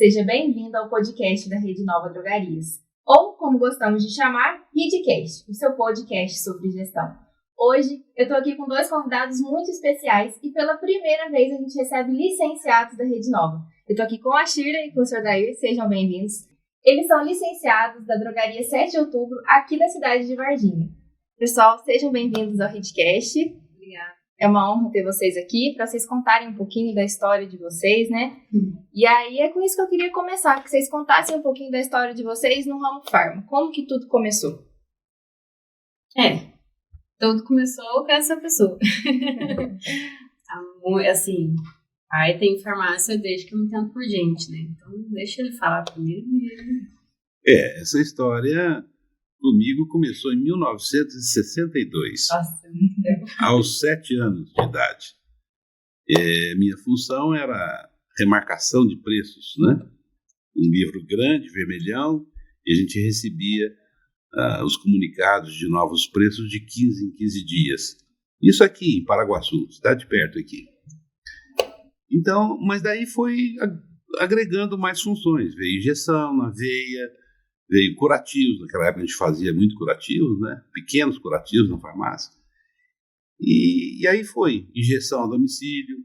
Seja bem-vindo ao podcast da Rede Nova Drogarias, ou como gostamos de chamar, RedeCast, o seu podcast sobre gestão. Hoje eu estou aqui com dois convidados muito especiais e pela primeira vez a gente recebe licenciados da Rede Nova. Eu estou aqui com a Shirley e com o Sr. Dair, sejam bem-vindos. Eles são licenciados da Drogaria 7 de Outubro, aqui da cidade de Varginha. Pessoal, sejam bem-vindos ao RedeCast. Obrigada. É uma honra ter vocês aqui, para vocês contarem um pouquinho da história de vocês, né? E aí é com isso que eu queria começar, que vocês contassem um pouquinho da história de vocês no ramo farma. Como que tudo começou? Tudo começou com essa pessoa. Assim, pai tem farmácia desde que eu me entendo por gente, né? Então deixa ele falar primeiro. Essa história comigo começou em 1962. Nossa, muito tempo. Aos 7 anos de idade. Minha função era remarcação de preços, né? Um livro grande, vermelhão, e a gente recebia os comunicados de novos preços de 15 em 15 dias. Isso aqui em Paraguaçu, cidade perto aqui. Então, mas daí foi agregando mais funções. Veio injeção na veia, veio curativos. Naquela época a gente fazia muito curativos, né? Pequenos curativos na farmácia. E aí foi injeção a domicílio.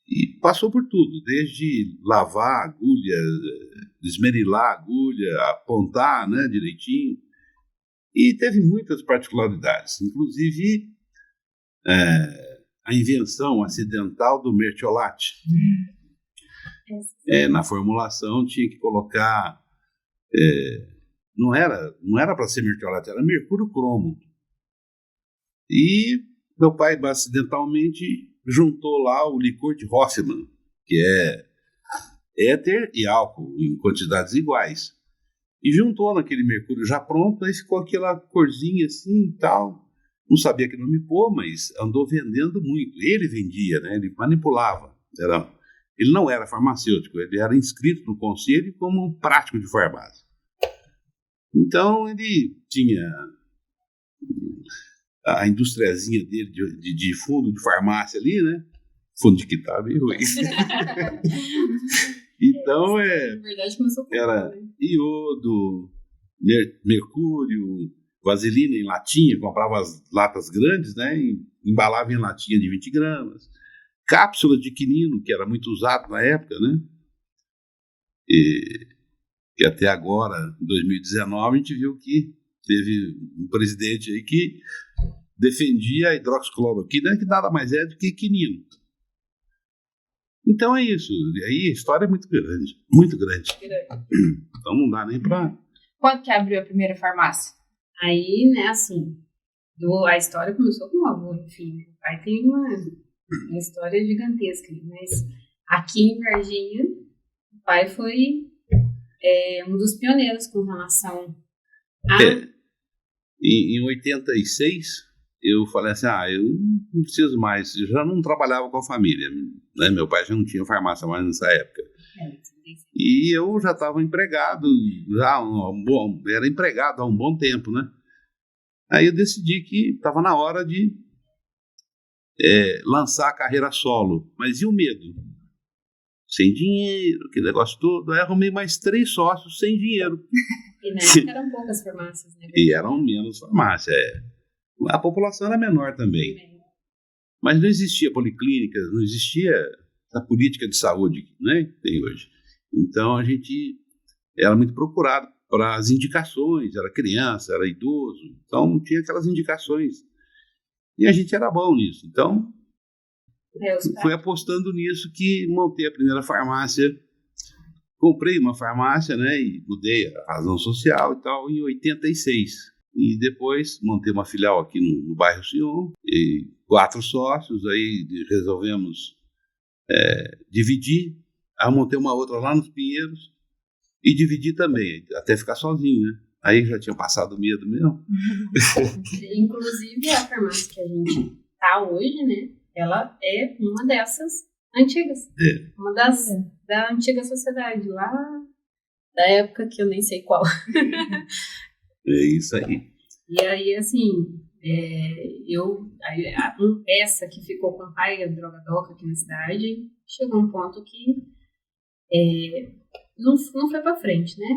E passou por tudo, desde lavar a agulha, esmerilar a agulha, apontar, né, direitinho. E teve muitas particularidades, inclusive a invenção acidental do mertiolate. Na formulação tinha que colocar, não era para ser mertiolate, era mercúrio cromo. E meu pai acidentalmente juntou lá o licor de Hoffmann, que é éter e álcool em quantidades iguais. E juntou naquele mercúrio já pronto, aí ficou aquela corzinha assim e tal. Não sabia que nome pôr, mas andou vendendo muito. Ele vendia, né? Ele manipulava. Ele não era farmacêutico, ele era inscrito no conselho como um prático de farmácia. Então ele tinha a industriazinha dele de fundo de farmácia ali, né? Fundo de que tá meio ruim. Então, na verdade, começou com era iodo, mercúrio, vaselina em latinha, comprava as latas grandes, né? E embalava em latinha de 20 gramas. Cápsula de quinino, que era muito usado na época, né? E até agora, em 2019, a gente viu que teve um presidente aí que defendia a hidroxicloroquina, que nada mais é do que quinino. Então é isso. E aí a história é muito grande, muito grande. Então não dá nem pra... Quando que abriu a primeira farmácia? Aí, né, assim, a história começou com o avô, enfim. O pai tem uma história gigantesca, mas aqui em Varginha, o pai foi um dos pioneiros com relação a... Em 86, eu falei assim, eu não preciso mais, eu já não trabalhava com a família, né? Meu pai já não tinha farmácia mais nessa época. E eu já estava empregado, era empregado há um bom tempo, né? Aí eu decidi que estava na hora de lançar a carreira solo. Mas e o medo? Sem dinheiro, aquele negócio todo. Aí arrumei mais 3 sócios sem dinheiro. E na época eram poucas farmácias, né? E eram menos farmácias, A população era menor também. Mas não existia policlínica, não existia a política de saúde, né, que tem hoje. Então a gente era muito procurado para as indicações, era criança, era idoso, então tinha aquelas indicações. E a gente era bom nisso. Então fui apostando nisso que montei a primeira farmácia. Comprei uma farmácia, né, e mudei a razão social e tal, em 86. E depois montei uma filial aqui no bairro Sion, e 4 sócios, aí resolvemos dividir. Aí montei uma outra lá nos Pinheiros e dividi também, até ficar sozinho, né? Aí já tinha passado o medo mesmo. Inclusive a farmácia que a gente tá hoje, né, ela é uma dessas antigas. Uma da antiga sociedade, lá da época que eu nem sei qual. É isso aí. E aí, assim, essa que ficou com o pai, a drogadoca aqui na cidade, chegou um ponto que Não foi pra frente, né?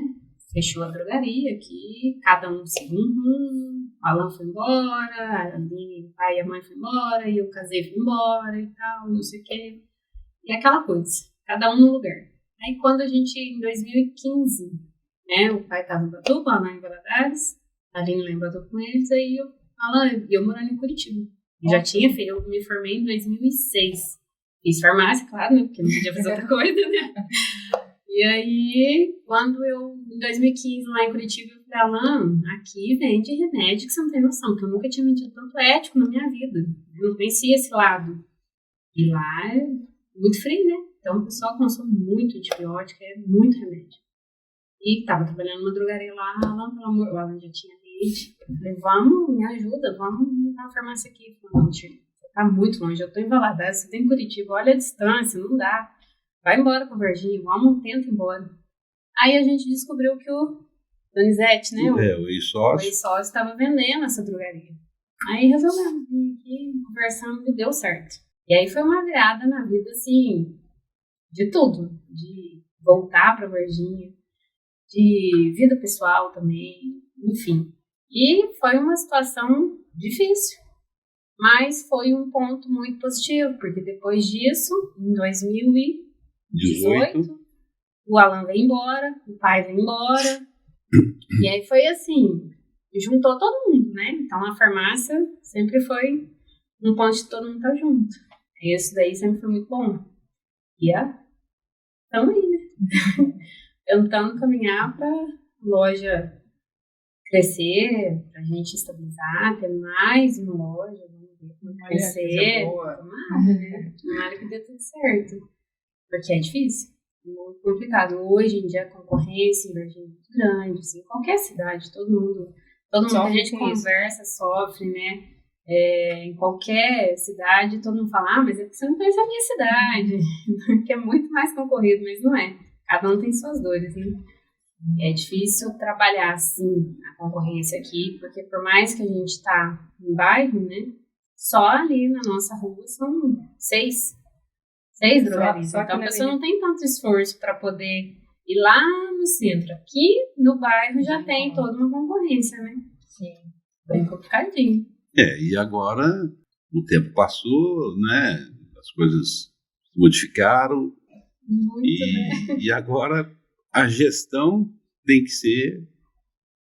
Fechou a drogaria aqui, cada um seguiu um rumo, o Alan foi embora, o pai e a mãe foi embora, e eu casei e fui embora e tal, não sei o quê. E aquela coisa, cada um no lugar. Aí quando a gente, em 2015, né, o pai tava em Batuba, lá em Valadares, a Aline lá em Batuba com eles, aí eu morando em Curitiba. Já tinha feito, eu me formei em 2006. Fiz farmácia, claro, né, porque não podia fazer outra coisa, né? E aí, em 2015, lá em Curitiba, eu falei, Alan, aqui vende remédio que você não tem noção, porque eu nunca tinha vendido tanto ético na minha vida. Eu não conhecia esse lado. E lá é muito frio, né? Então o pessoal consome muito antibiótico, é muito remédio. E tava trabalhando numa drogaria lá, Alan, pelo amor, o Alan já tinha rede. Eu falei, vamos, me ajuda, vamos na farmácia aqui. Eu falei, não, tio, você tá muito longe, eu tô em Valadares, você tá em Curitiba, olha a distância, não dá. Vai embora pro Varginha, vamos, tenta ir embora. Aí a gente descobriu que o Donizete, né? O ex-sócio estava vendendo essa drogaria. Aí resolvemos vir aqui, conversando e deu certo. E aí foi uma virada na vida, assim, de tudo. De voltar pra Varginha, de vida pessoal também, enfim. E foi uma situação difícil, mas foi um ponto muito positivo, porque depois disso, em 2018, o Alan veio embora, o pai veio embora, e aí foi assim, juntou todo mundo, né? Então a farmácia sempre foi um ponto de todo mundo estar junto. Isso daí sempre foi muito bom. E estamos aí, né? Tentando caminhar para a loja crescer, para a gente estabilizar, ter mais uma loja, vamos ver como vai crescer. Tomara que dê tudo certo. Porque é difícil, muito complicado. Hoje em dia a concorrência em Varginha é muito grande, assim, qualquer cidade, todo mundo que a gente conversa sofre, né? Em qualquer cidade, todo mundo fala, mas é porque você não conhece a minha cidade, que é muito mais concorrido, mas não é. Cada um tem suas dores, né? É difícil trabalhar assim a concorrência aqui, porque por mais que a gente tá em bairro, né? Só ali na nossa rua são 6 drogarias. Então a pessoa não tem tanto esforço para poder ir lá no centro. Aqui no bairro já tem toda uma concorrência, né? Sim. Bem complicadinho. E agora o tempo passou, né? As coisas modificaram. Muito, né? E agora a gestão tem que ser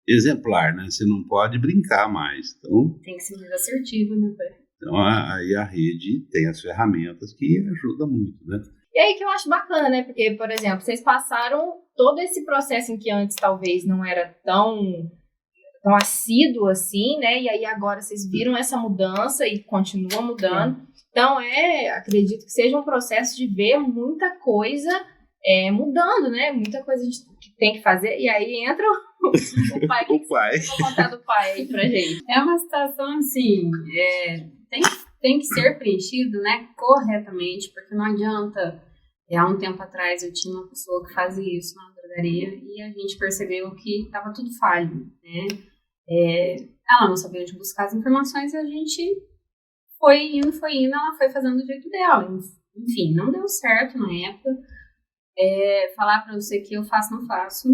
exemplar, né? Você não pode brincar mais. Então, tem que ser mais assertivo, né, pai? Então, aí a rede tem as ferramentas que ajudam muito, né? E aí que eu acho bacana, né? Porque, por exemplo, vocês passaram todo esse processo em que antes talvez não era tão assíduo assim, né? E aí agora vocês viram essa mudança e continuam mudando. Então, acredito que seja um processo de ver muita coisa mudando, né? Muita coisa a gente tem que fazer. E aí entra o pai. O pai. Vou contar do pai aí pra gente. É uma situação assim, tem que ser preenchido, né, corretamente, porque não adianta. Há um tempo atrás eu tinha uma pessoa que fazia isso na drogaria e a gente percebeu que estava tudo falho, né? Ela não sabia onde buscar as informações e a gente foi indo, ela foi fazendo do jeito dela. Enfim, não deu certo na época. Falar para você que eu faço, não faço.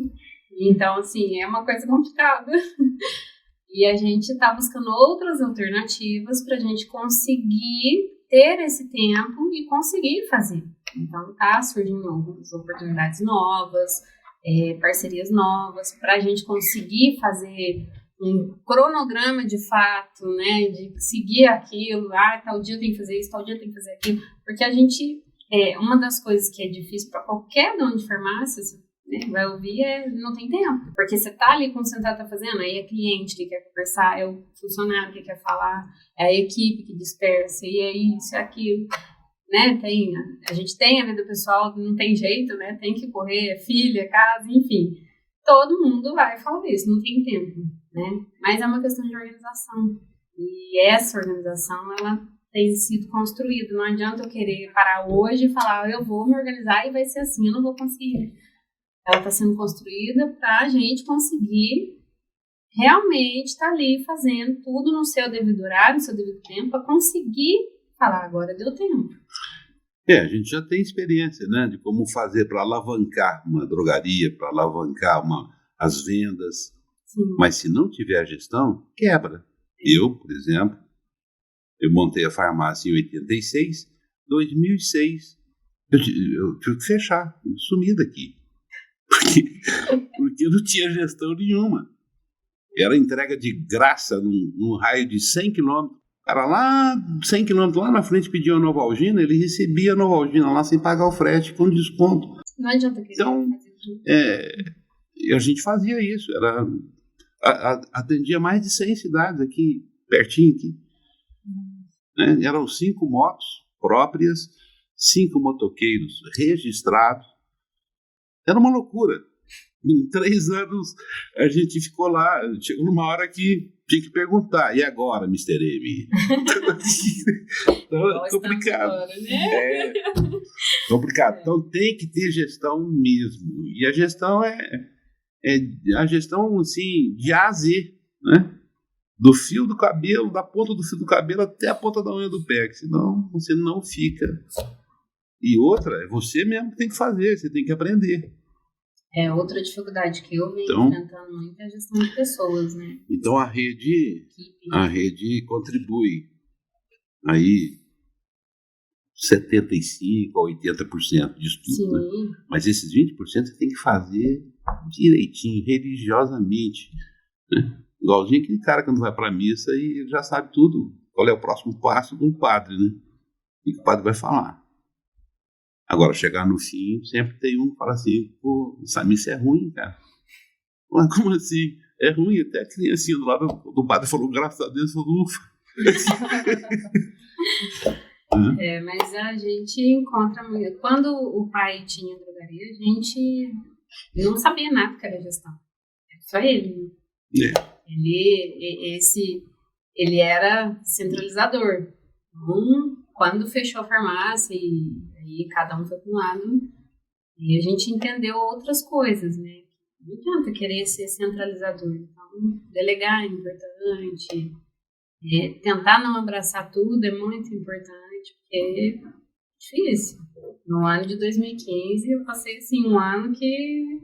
Então, assim, é uma coisa complicada. E a gente está buscando outras alternativas para a gente conseguir ter esse tempo e conseguir fazer. Então, está surgindo algumas oportunidades novas, parcerias novas, para a gente conseguir fazer um cronograma de fato, né, de seguir aquilo, tal dia tem que fazer isso, tal dia tem que fazer aquilo, porque a gente, uma das coisas que é difícil para qualquer dono de farmácia, vai ouvir, não tem tempo, porque você tá ali concentrado, tá fazendo, aí é cliente que quer conversar, é o funcionário que quer falar, é a equipe que dispersa, e é isso, é aquilo, né, a gente tem a vida pessoal, não tem jeito, né, tem que correr, filha, casa, enfim, todo mundo vai falar isso, não tem tempo, né, mas é uma questão de organização, e essa organização, ela tem sido construída, não adianta eu querer parar hoje e falar, eu vou me organizar e vai ser assim, eu não vou conseguir. Ela está sendo construída para a gente conseguir realmente estar ali fazendo tudo no seu devido horário, no seu devido tempo, para conseguir falar, agora deu tempo. A gente já tem experiência, né, de como fazer para alavancar uma drogaria, para alavancar as vendas. Sim. Mas se não tiver gestão, quebra. Eu, por exemplo, eu montei a farmácia em 86, 2006, eu tive que fechar, sumir daqui. Porque não tinha gestão nenhuma. Era entrega de graça num raio de 100 quilômetros. O cara lá, 100 quilômetros lá na frente pedia uma Novalgina, ele recebia a Novalgina lá sem pagar o frete, com desconto. Não adianta querer então, a gente fazia isso. Atendia mais de 100 cidades aqui, pertinho aqui. Né? Eram 5 motos próprias, 5 motoqueiros registrados. Era uma loucura. Em 3 anos a gente ficou lá. Chegou numa hora que tinha que perguntar: e agora, Mr. M? Então é complicado. Agora, né? Complicado. Então tem que ter gestão mesmo. E a gestão é a gestão assim, de A a Z, né? Do fio do cabelo, da ponta do fio do cabelo até a ponta da unha do pé, que senão você não fica. E outra, é você mesmo que tem que fazer, você tem que aprender. Outra dificuldade que eu venho enfrentando muito é a gestão de pessoas, né? Então a rede contribui aí 75% a 80% disso tudo. Sim. Né? Mas esses 20% você tem que fazer direitinho, religiosamente. Né? Igualzinho aquele cara quando vai para a missa e ele já sabe tudo, qual é o próximo passo do padre, né? E o que o padre vai falar. Agora, chegar no fim, sempre tem um que fala assim: pô, essa missa é ruim, cara. Mas como assim? É ruim? Até a criancinha do lado do padre falou: graças a Deus, falou: ufa. Mas a gente encontra muito. Quando o pai tinha drogaria, a gente não sabia nada que era gestão. Era só ele. Ele era centralizador. Então, quando fechou a farmácia e cada um foi para um lado, e a gente entendeu outras coisas, né? Não adianta querer ser centralizador. Então, delegar é importante. Tentar não abraçar tudo é muito importante, porque é difícil. No ano de 2015, eu passei assim, um ano que,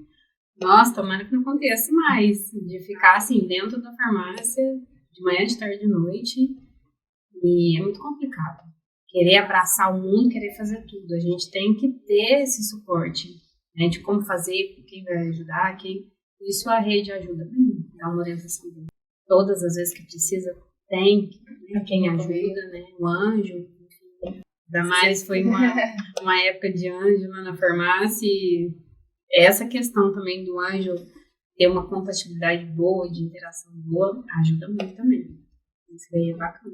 nossa, tomara que não aconteça mais, de ficar assim, dentro da farmácia, de manhã, de tarde, de noite, e é muito complicado. Querer abraçar o mundo, querer fazer tudo. A gente tem que ter esse suporte, né, de como fazer, quem vai ajudar, isso a rede ajuda bem, dá uma orientação bem. Todas as vezes que precisa, tem quem ajuda, né, o anjo, enfim. Ainda mais foi uma época de anjo lá na farmácia, e essa questão também do anjo ter uma compatibilidade boa, de interação boa, ajuda muito também. Isso aí é bacana.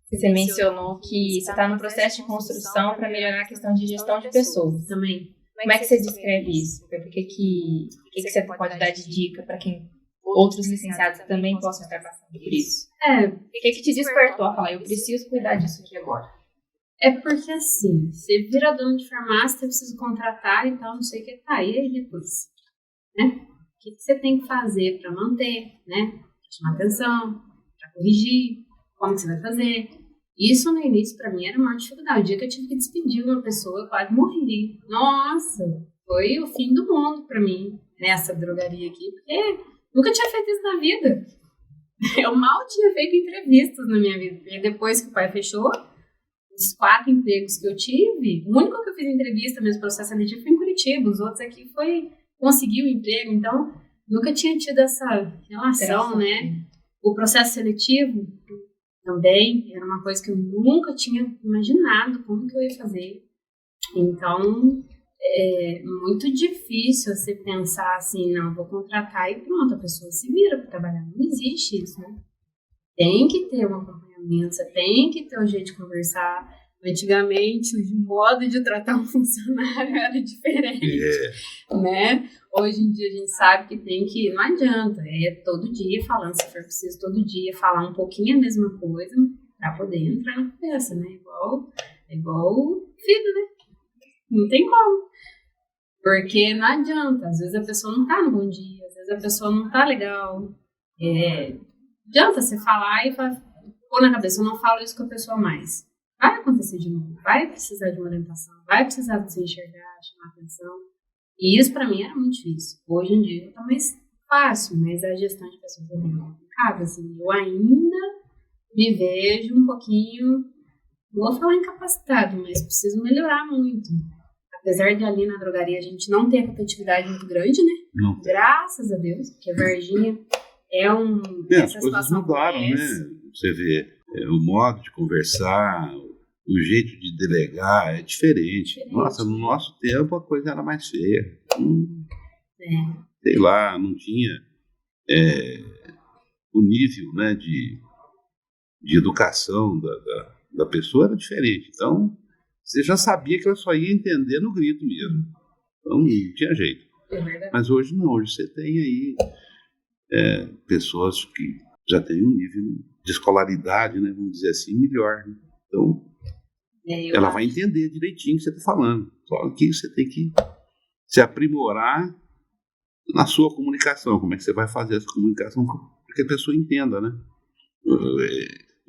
Você mencionou que você está no processo de construção para melhorar a questão de gestão de pessoas. Também. Como é que você descreve isso? O que você pode dar de dica para quem outros licenciados também possam estar passando por isso? O que te despertou a falar, eu preciso cuidar disso aqui agora? É porque assim, você vira dono de farmácia, você precisa contratar e tal, não sei o que, tá, e aí depois? Né? O que você tem que fazer para manter, né? Pra chamar atenção, para corrigir, como você vai fazer? Isso no início para mim era uma dificuldade. O dia que eu tive que despedir uma pessoa, eu quase morri. Nossa, foi o fim do mundo para mim, nessa drogaria aqui, porque nunca tinha feito isso na vida. Eu mal tinha feito entrevistas na minha vida. E depois que o pai fechou, os 4 empregos que eu tive, o único que eu fiz entrevista, mesmo processo seletivo, foi em Curitiba. Os outros aqui foi conseguir o emprego. Então, nunca tinha tido essa relação, né? O processo seletivo também era uma coisa que eu nunca tinha imaginado como que eu ia fazer. Então, é muito difícil você pensar assim, não, vou contratar e pronto, a pessoa se vira para trabalhar. Não existe isso, né? Tem que ter um acompanhamento, você tem que ter um jeito de conversar. Antigamente, o modo de tratar um funcionário era diferente, né? Hoje em dia a gente sabe que tem que, não adianta, todo dia falando, se for preciso, todo dia falar um pouquinho a mesma coisa para poder entrar na cabeça, né? Igual vida, né? Não tem como. Porque não adianta, às vezes a pessoa não tá no bom dia, às vezes a pessoa não tá legal. Adianta você falar e pôr na cabeça, eu não falo isso com a pessoa mais. vai acontecer de novo, vai precisar de uma orientação, vai precisar de se enxergar, chamar atenção. E isso para mim era muito difícil. Hoje em dia tá mais fácil, mas a gestão de pessoas é bem complicada, assim. Eu ainda me vejo um pouquinho, não vou falar incapacitado, mas preciso melhorar muito. Apesar de ali na drogaria a gente não ter rotatividade muito grande, né? Não. Graças a Deus, porque a Varginha é um... As coisas mudaram, né? Você vê o modo de conversar, o jeito de delegar é diferente. Nossa, no nosso tempo a coisa era mais feia. Sei lá, não tinha o nível, né, de educação da pessoa era diferente. Então, você já sabia que ela só ia entender no grito mesmo. Então, não tinha jeito. Mas hoje não, hoje você tem aí pessoas que já têm um nível de escolaridade, né, vamos dizer assim, melhor. Né? Então, ela vai entender direitinho o que você está falando. Só que você tem que se aprimorar na sua comunicação. Como é que você vai fazer essa comunicação para que a pessoa entenda, né?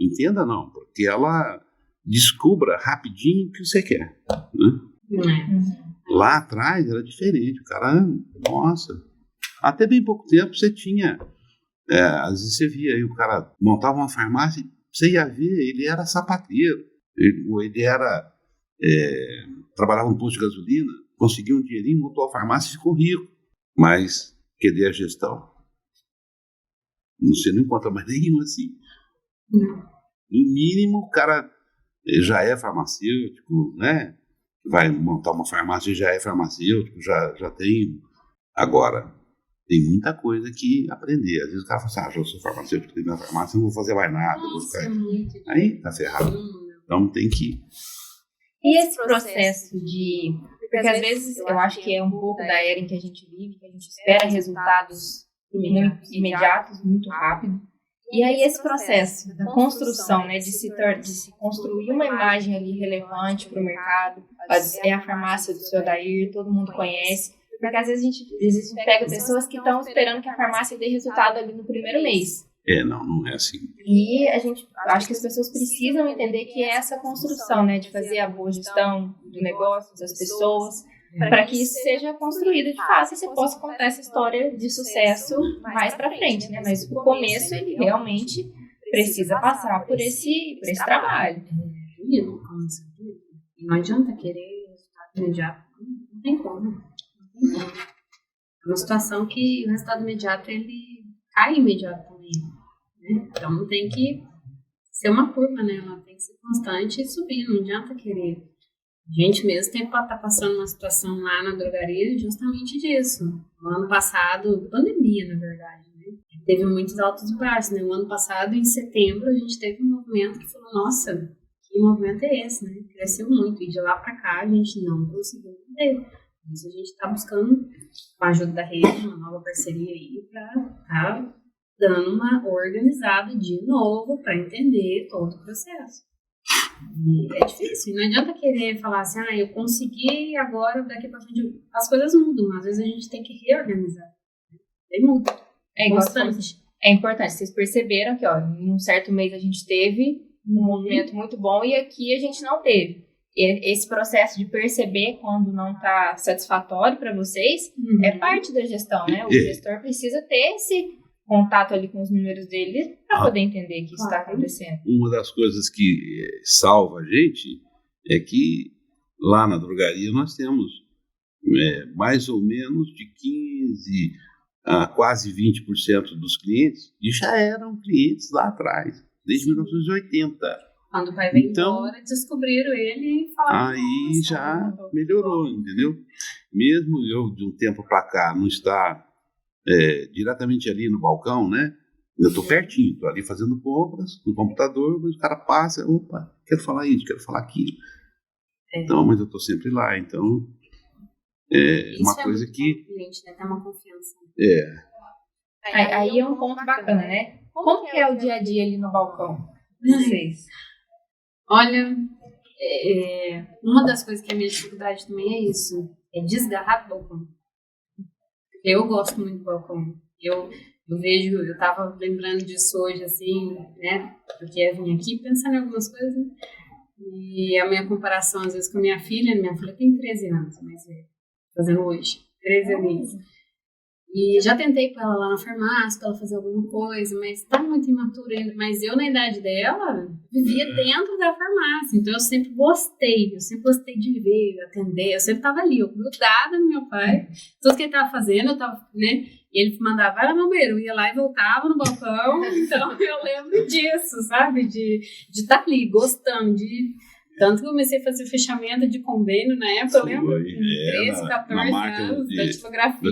Entenda não, porque ela descubra rapidinho o que você quer. Né? Lá atrás era diferente. O cara, nossa, até bem pouco tempo você tinha... às vezes você via aí o cara montava uma farmácia, você ia ver, ele era sapateiro, ele era trabalhava no posto de gasolina, conseguiu um dinheirinho, montou a farmácia e ficou rico. Mas, cadê a gestão? Você não encontra mais nenhum assim. No mínimo, o cara já é farmacêutico, né? Vai montar uma farmácia e já é farmacêutico, já tem. Agora, tem muita coisa que aprender. Às vezes o cara fala assim, eu sou farmacêutico, tenho minha farmácia, não vou fazer mais nada. Nossa, aí tá ferrado. Então tem que... E esse processo de... Porque às vezes eu acho que é um pouco da era em que a gente vive, que a gente espera resultados muito imediatos, muito rápido. E aí esse processo da construção, né, de se construir uma imagem ali relevante para o mercado, é a farmácia do seu Odair, todo mundo conhece. Porque às vezes a gente pega pessoas que estão esperando que a farmácia dê resultado ali no primeiro mês. Não é assim. E acho que as pessoas precisam entender que é essa construção, né, de fazer a boa gestão do negócio, das pessoas, para que isso seja construído de fato e você possa contar essa história de sucesso mais para frente, né? Mas o começo, ele realmente precisa passar por esse trabalho. Não adianta querer resultado imediato, não tem como. É uma situação que o resultado imediato ele cai imediato também, né? Então tem que ser uma curva, né? Ela tem que ser constante e subir, não adianta querer. A gente mesmo tem que estar passando uma situação lá na drogaria justamente disso. No ano passado, pandemia na verdade, né? Teve muitos altos e baixos, né? O ano passado, em setembro, a gente teve um movimento que falou, nossa, que movimento é esse, né? Cresceu muito e de lá para cá a gente não conseguiu entender. Por isso a gente está buscando, com a ajuda da rede, uma nova parceria aí para estar dando uma organizada de novo para entender todo o processo. E é difícil, não adianta querer falar assim, eu consegui agora, daqui para frente as coisas mudam, às vezes a gente tem que reorganizar. Aí muda. É bastante. É importante, vocês perceberam que, num certo mês a gente teve um movimento muito bom e aqui a gente não teve. Esse processo de perceber quando não está satisfatório para vocês é parte da gestão, né? O gestor precisa ter esse contato ali com os números dele para poder entender o que está acontecendo. Uma das coisas que salva a gente é que lá na drogaria nós temos mais ou menos de 15% a quase 20% dos clientes e já eram clientes lá atrás, desde 1980. Quando o pai veio embora, descobriram ele e falaram... Aí já melhorou, entendeu? Mesmo eu, de um tempo para cá, não estar diretamente ali no balcão, né? Eu estou pertinho, estou ali fazendo compras no computador, mas o cara passa, opa, quero falar isso, quero falar aquilo. Então, mas eu estou sempre lá, então... uma coisa que... Cliente, né? Tem uma confiança. Aí é um ponto bacana, né? Como que é o dia a dia ali no balcão? Vocês... Olha, uma das coisas que é a minha dificuldade também é isso, é desgarrar do balcão. Eu gosto muito do balcão. Eu vejo, eu tava lembrando disso hoje, assim, né, porque eu vim aqui pensando em algumas coisas, né? E a minha comparação, às vezes, com a minha filha tem 13 anos, mas fazendo hoje, 13 anos. E já tentei com ela lá na farmácia, para ela fazer alguma coisa, mas tá muito imatura ainda. Mas eu, na idade dela, vivia dentro da farmácia. Então, eu sempre gostei de ver, atender. Eu sempre tava ali, eu grudada no meu pai. Tudo que ele tava fazendo, eu tava, né? E ele mandava, vai lá no banheiro. Eu ia lá e voltava no balcão. Então, eu lembro disso, sabe? De estar ali, gostando, Tanto que eu comecei a fazer fechamento de convênio na época, eu lembro, com 13, 14 anos, da tipografia.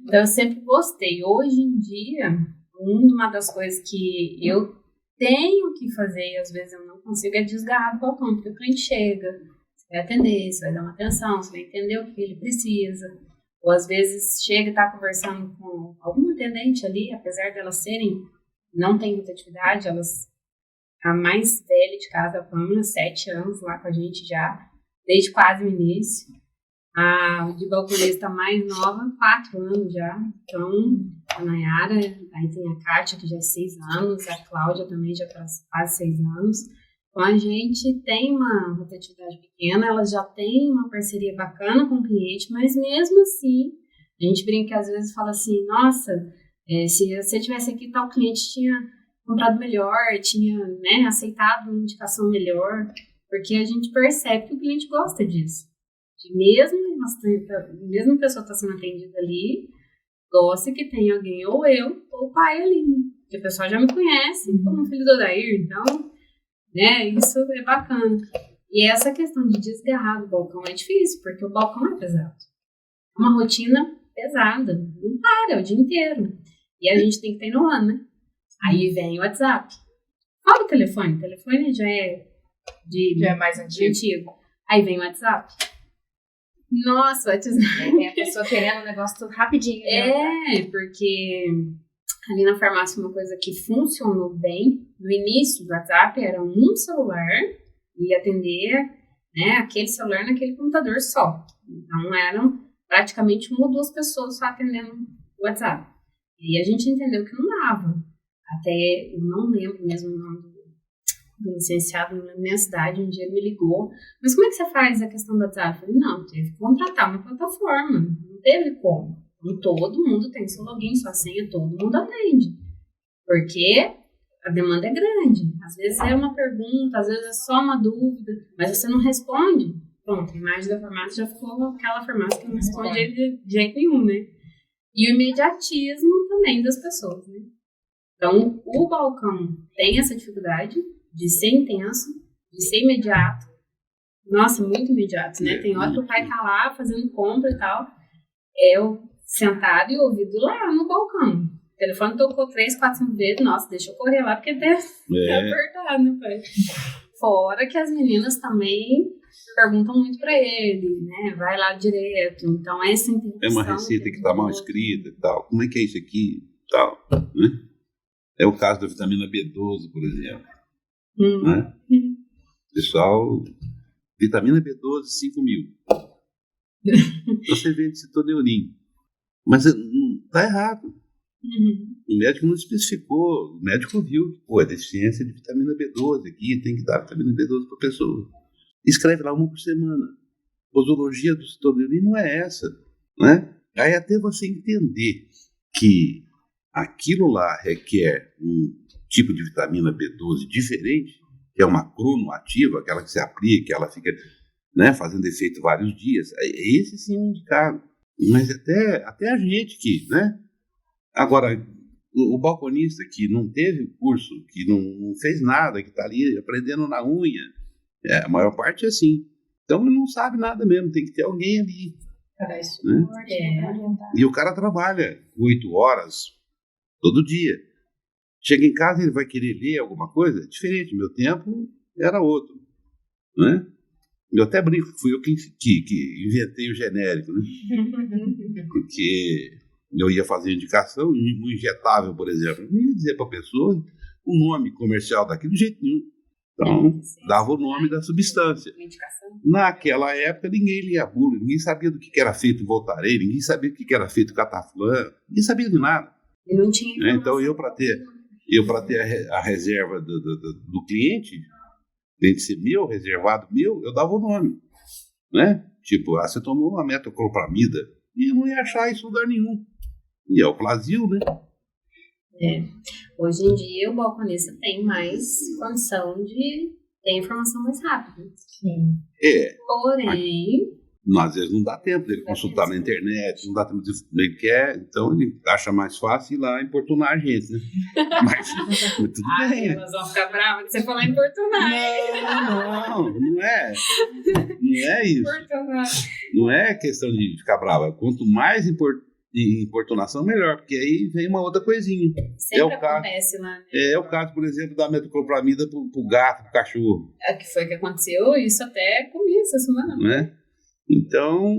Então, eu sempre gostei. Hoje em dia, uma das coisas que eu tenho que fazer, e às vezes eu não consigo, é desgarrar do balcão, porque o cliente chega, você vai atender, você vai dar uma atenção, você vai entender o que ele precisa. Ou às vezes chega e está conversando com algum atendente ali, apesar de elas não tem muita atividade, a mais velha de casa, a Pamela, 7 anos lá com a gente já, desde quase o início. A de balconista mais nova, 4 anos já. Então, a Nayara, aí tem a Kátia, que já é 6 anos, a Cláudia também já faz quase 6 anos. Então, a gente tem uma rotatividade pequena, elas já têm uma parceria bacana com o cliente, mas mesmo assim, a gente brinca às vezes fala assim, nossa, se você tivesse aqui, tal cliente tinha comprado melhor, tinha, né, aceitado uma indicação melhor, porque a gente percebe que o cliente gosta disso. Mesmo a pessoa está sendo atendida ali, gosta que tenha alguém, ou eu, ou o pai ali, né? Porque a pessoa já me conhece como filho do Odair, então, né, isso é bacana. E essa questão de desgarrar do balcão é difícil, porque o balcão é pesado. É uma rotina pesada, não para, é o dia inteiro. E a gente tem que estar inovando, né? Aí vem o WhatsApp. Fala o telefone já é já é mais antigo. Aí vem o WhatsApp. Nossa, o WhatsApp. Vem a pessoa querendo um negócio tudo rapidinho. Porque ali na farmácia uma coisa que funcionou bem, no início do WhatsApp era um celular e atender, né, aquele celular naquele computador só. Então eram praticamente 1 ou 2 pessoas só atendendo o WhatsApp. E a gente entendeu que não dava. Até, eu não lembro mesmo o nome do licenciado, não lembro nem a cidade, um dia ele me ligou. Mas como é que você faz a questão do WhatsApp? Eu falei, não, teve que contratar uma plataforma. Não teve como. E todo mundo tem seu login, sua senha, todo mundo atende. Porque a demanda é grande. Às vezes é uma pergunta, às vezes é só uma dúvida, mas você não responde. Pronto, a imagem da farmácia já ficou aquela farmácia que não responde de jeito nenhum, né? E o imediatismo também das pessoas, né? Então, o balcão tem essa dificuldade de ser intenso, de ser imediato. Nossa, muito imediato, né? Tem hora que o pai tá lá fazendo compra e tal. Eu sentado e ouvido lá no balcão. O telefone tocou 3, 4, 5 vezes. Nossa, deixa eu correr lá, porque tá apertado, né, pai? Fora que as meninas também perguntam muito pra ele, né? Vai lá direto. Então, essa interrupção... É uma receita que tá mal escrita e tal. Como é que é isso aqui e tal, né? É o caso da vitamina B12, por exemplo. Né? Pessoal, vitamina B12, 5.000. Você vende citoneurin. Mas tá errado. O médico não especificou. O médico viu que é deficiência de vitamina B12 aqui, tem que dar vitamina B12 para a pessoa. Escreve lá 1 por semana. Posologia do citoneurin não é essa. Né? Aí até você entender que aquilo lá requer um tipo de vitamina B12 diferente, que é uma cronoativa, aquela que se aplica, que ela fica, né, fazendo efeito vários dias. Esse sim é um indicado. Mas até a gente que, né? Agora, o balconista que não teve curso, que não fez nada, que está ali aprendendo na unha, a maior parte é assim. Então ele não sabe nada mesmo, tem que ter alguém ali. Né? E o cara trabalha 8 horas todo dia. Chega em casa e ele vai querer ler alguma coisa? É diferente, meu tempo era outro. Né? Eu até brinco que fui eu que inventei o genérico, né? Porque eu ia fazer indicação, um injetável, por exemplo, eu não ia dizer para a pessoa o nome comercial daquilo de jeito nenhum. Então, dava o nome da substância. Naquela época, ninguém lia bula, ninguém sabia do que era feito Voltaren, ninguém sabia do que era feito Cataflã, ninguém sabia de nada. E não tinha. Então, eu para ter a reserva do cliente, tem que ser meu, reservado meu, eu dava o nome, né? Tipo, você tomou uma metoclopramida e eu não ia achar isso em lugar nenhum. E é o Plasil, né? Hoje em dia, o balconista tem mais condição de ter informação mais rápida. Sim. Porém, Às vezes não dá tempo dele consultar na internet, não dá tempo de ele quer, então ele acha mais fácil ir lá importunar a gente, né? Mas tudo bem. elas vão ficar bravas de você falar em portunário. Não é. Não é isso. Não é questão de ficar brava. Quanto mais importunação, melhor, porque aí vem uma outra coisinha. Sempre acontece lá, né? É o caso, por exemplo, da metoclopramida pro gato, pro cachorro. Que foi que aconteceu, isso até comigo essa semana. Né? Então,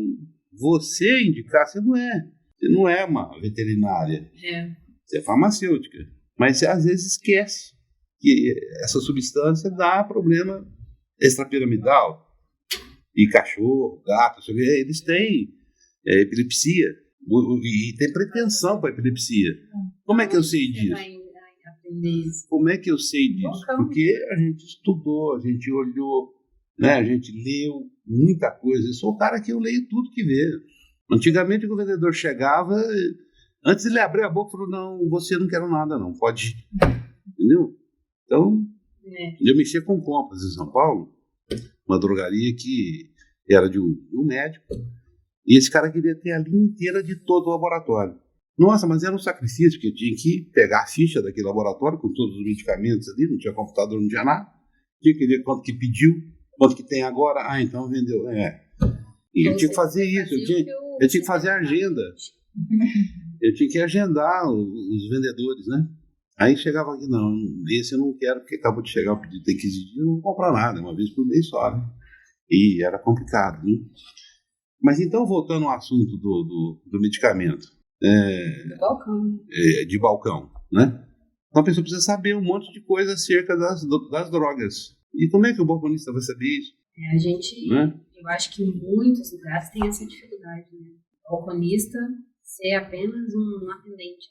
você indicar, você não é uma veterinária, você é farmacêutica, mas você às vezes esquece que essa substância dá problema extrapiramidal, e cachorro, gato, eles têm epilepsia, e tem pretensão para epilepsia. Como é que eu sei disso? Como é que eu sei disso? Porque a gente estudou, a gente olhou, né? A gente leu muita coisa. Eu sou o cara que eu leio tudo que vê. Antigamente, o vendedor chegava, antes ele abriu a boca e falou: não, você não quer nada, não, pode ir. Entendeu? Então, eu mexia com compras em São Paulo, uma drogaria que era de um médico, e esse cara queria ter a linha inteira de todo o laboratório. Nossa, mas era um sacrifício, porque eu tinha que pegar a ficha daquele laboratório com todos os medicamentos ali, não tinha computador, não tinha nada, tinha que ver quanto que pediu, quanto que tem agora, então vendeu. E eu tinha que fazer isso, eu tinha que fazer a agenda. Eu tinha que agendar os vendedores, né? Aí chegava aqui, não, esse eu não quero, porque acabou de chegar o pedido, tem 15 dias, eu não vou comprar nada, uma vez por mês só, né? E era complicado, né? Mas então, voltando ao assunto do medicamento. Do balcão. De balcão, né? Então a pessoa precisa saber um monte de coisa acerca das drogas. E como é que o balconista vai saber isso? A gente, né? Eu acho que em muitos lugares tem essa dificuldade, né? O balconista ser apenas um atendente.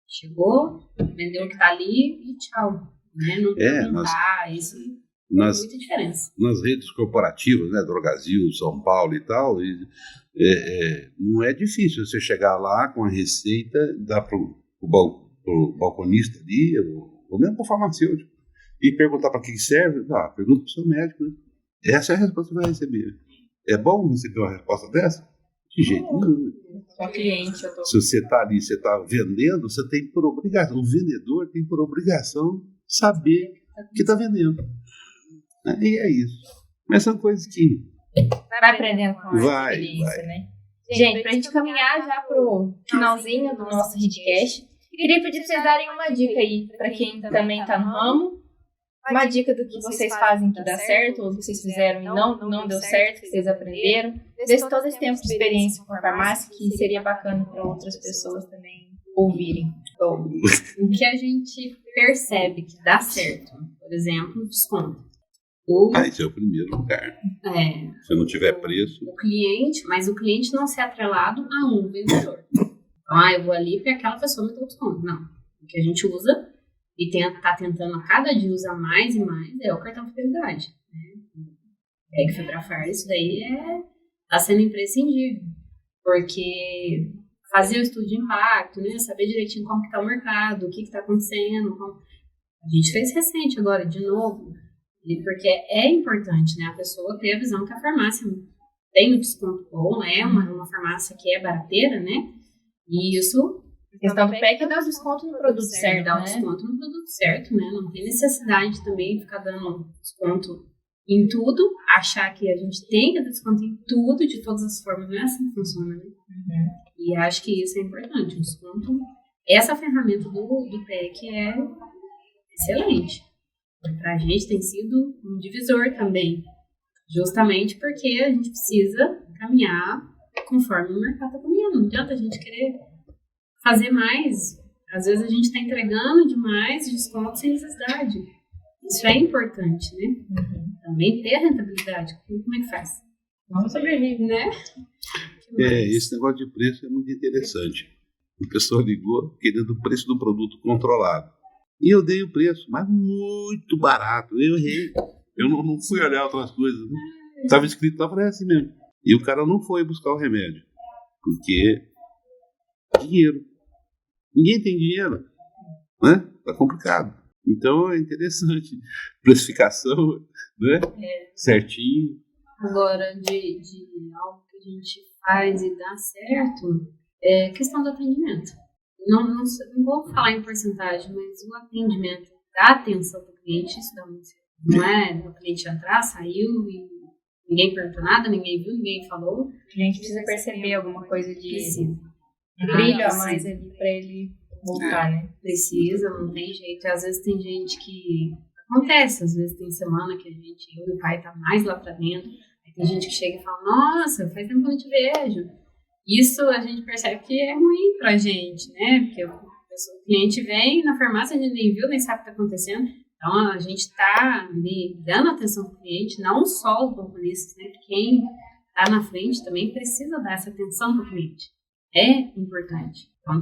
Chegou, vendeu o que está ali e tchau. Né? Não perguntar, isso faz muita diferença. Nas redes corporativas, né? Drogazil, São Paulo e tal, não é difícil você chegar lá com a receita, dar para o balconista ali, ou mesmo para o farmacêutico, e perguntar para que serve. Pergunta para o seu médico. Né? Essa é a resposta que você vai receber. É bom receber uma resposta dessa? De jeito nenhum. Se você está ali, você está vendendo, você tem por obrigação, o vendedor tem por obrigação saber o que está vendendo. E é isso. Mas são coisas que vai aprendendo com a experiência, né? Gente, pra gente caminhar já pro finalzinho do nosso Readcast, queria pedir pra vocês darem uma dica aí pra quem também tá no ramo, uma dica do que vocês fazem que dá certo, ou do que vocês fizeram e não deu certo, que vocês aprenderam, desse todo esse tempo de experiência com a farmácia, que seria bacana para outras pessoas também ouvirem. Bom, o que a gente percebe que dá certo, por exemplo, desconto. Esse é o primeiro lugar. Se não tiver preço. O cliente não ser atrelado a um vendedor. Então, eu vou ali porque aquela pessoa me deu desconto. Não. O que a gente usa e tá tentando a cada dia usar mais e mais é o cartão fidelidade. Né? Que Febrafar, isso daí tá sendo imprescindível. Porque fazer o estudo de impacto, né? Saber direitinho como que tá o mercado, o que tá acontecendo. A gente fez recente agora, de novo. Porque é importante, né, a pessoa ter a visão que a farmácia tem um desconto bom, é uma farmácia que é barateira, né? E isso... A questão do PEC é dar o desconto no produto certo, dar o desconto no produto certo, né? Não tem necessidade também de ficar dando desconto em tudo, achar que a gente tem que dar desconto em tudo, de todas as formas, não é assim que funciona, né? E acho que isso é importante, o desconto. Essa ferramenta do PEC é excelente. Para a gente tem sido um divisor também, justamente porque a gente precisa caminhar conforme o mercado está caminhando. Não adianta a gente querer fazer mais. Às vezes a gente está entregando demais desconto sem necessidade. Isso é importante, né? Também ter rentabilidade. Como é que faz? Vamos sobreviver, né? Esse negócio de preço é muito interessante. A pessoa ligou querendo o preço do produto controlado. E eu dei o preço, mas muito barato. Eu errei. Eu não fui olhar outras coisas. Estava escrito lá, falei assim mesmo. E o cara não foi buscar o remédio. Porque dinheiro. Ninguém tem dinheiro. Né? Tá complicado. Então é interessante. Precificação, né? Certinho. Agora, de algo que a gente faz e dá certo, é questão do atendimento. Não vou falar em porcentagem, mas o atendimento da atenção do cliente, isso dá muito certo. Não é o cliente entrar, saiu e ninguém perguntou nada, ninguém viu, ninguém falou. A gente precisa perceber alguma coisa de um brilho a mais ali pra ele voltar, né? Precisa, não tem jeito. Às vezes tem gente que... Acontece, às vezes tem semana que eu e o pai tá mais lá pra dentro. Aí tem gente que chega e fala, nossa, faz tempo que eu não te vejo. Isso a gente percebe que é ruim pra gente, né? Porque o cliente vem na farmácia, a gente nem viu, nem sabe o que tá acontecendo. Então a gente tá ali dando atenção pro cliente, não só os balconistas, né? Quem tá na frente também precisa dar essa atenção pro cliente. É importante. Então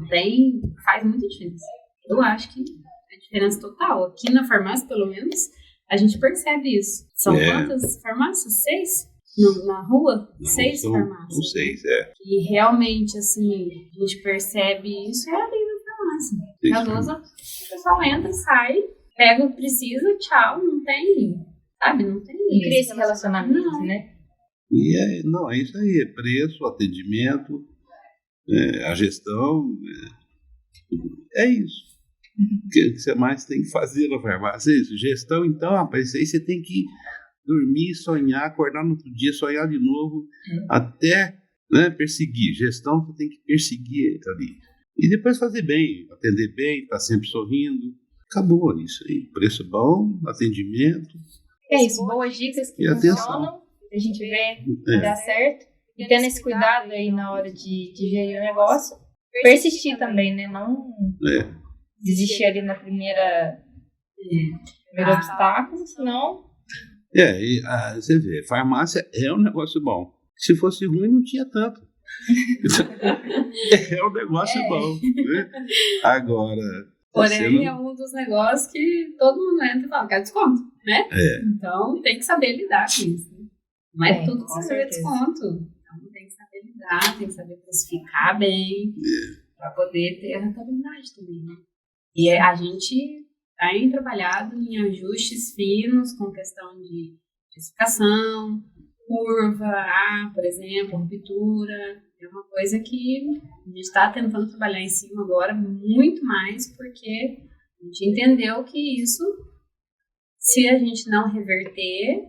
faz muita diferença. Eu acho que é diferença total. Aqui na farmácia, pelo menos, a gente percebe isso. São quantas farmácias? 6? Na rua? 6 farmácias. São 6, E realmente, assim, a gente percebe isso ali na farmácia. A lousa, o pessoal entra, sai, pega o que precisa, tchau, não tem, sabe? Não tem. E cria esse relacionamento, né? E é isso aí, é preço, atendimento, a gestão, é isso. O que você mais tem que fazer na farmácia? É isso. Gestão, então, rapaz, isso aí você tem que dormir, sonhar, acordar no outro dia, sonhar de novo, até, né, perseguir. Gestão, você tem que perseguir ali. E depois fazer bem, atender bem, estar sempre sorrindo. Acabou isso aí. Preço bom, atendimento. É isso, boas dicas que funcionam, a gente vê que dá certo. E tendo esse cuidado aí na hora de gerir o negócio, persistir também, né? Não desistir ali na primeiro obstáculo, senão... Você vê, farmácia é um negócio bom. Se fosse ruim, não tinha tanto. É um negócio bom. Né? Agora... Porém, é um dos negócios que todo mundo entra e fala, quer desconto, né? Então, tem que saber lidar com isso. Né? Não é tudo que você saber desconto. Então, tem que saber lidar, tem que saber precificar bem, para poder ter a rentabilidade também, né? E a gente tem trabalhado em ajustes finos com questão de precificação, curva, por exemplo, ruptura. É uma coisa que a gente está tentando trabalhar em cima agora muito mais, porque a gente entendeu que isso, se a gente não reverter,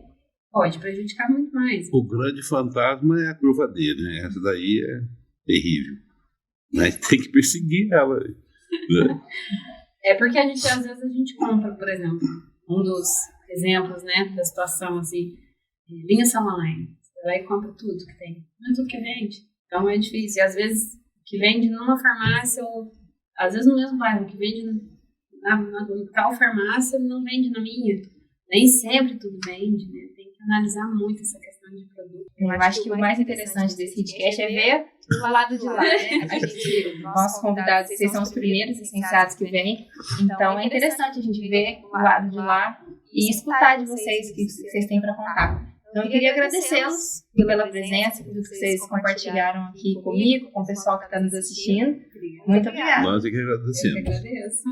pode prejudicar muito mais. O grande fantasma é a curva D, né? Essa daí é terrível. Mas tem que perseguir ela. Né? É porque às vezes a gente compra, por exemplo, um dos exemplos, né, da situação, assim, linha Salonline. Você vai e compra tudo que tem. Não é tudo que vende. Então é difícil. E às vezes que vende numa farmácia, ou às vezes no mesmo bairro, que vende na tal farmácia, não vende na minha. Nem sempre tudo vende, né? Tem que analisar muito essa questão de produto. Eu acho que o mais interessante desse podcast é ver o lado de lá, né? A gente, nossos convidados, vocês são os primeiros licenciados que vêm. Então é interessante a gente ver o lado de lá e escutar de vocês o que vocês têm para contar. Então, eu queria agradecê-los pela presença, por tudo que vocês compartilharam aqui comigo, com o pessoal que está nos assistindo. Muito obrigada. Nós é que agradecemos. Eu que agradeço.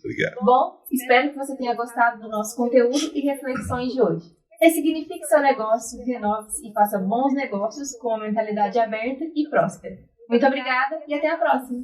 Obrigado. Bom, espero que você tenha gostado do nosso conteúdo e reflexões de hoje. Ressignifique seu negócio, renove-se e faça bons negócios com uma mentalidade aberta e próspera. Muito obrigada e até a próxima!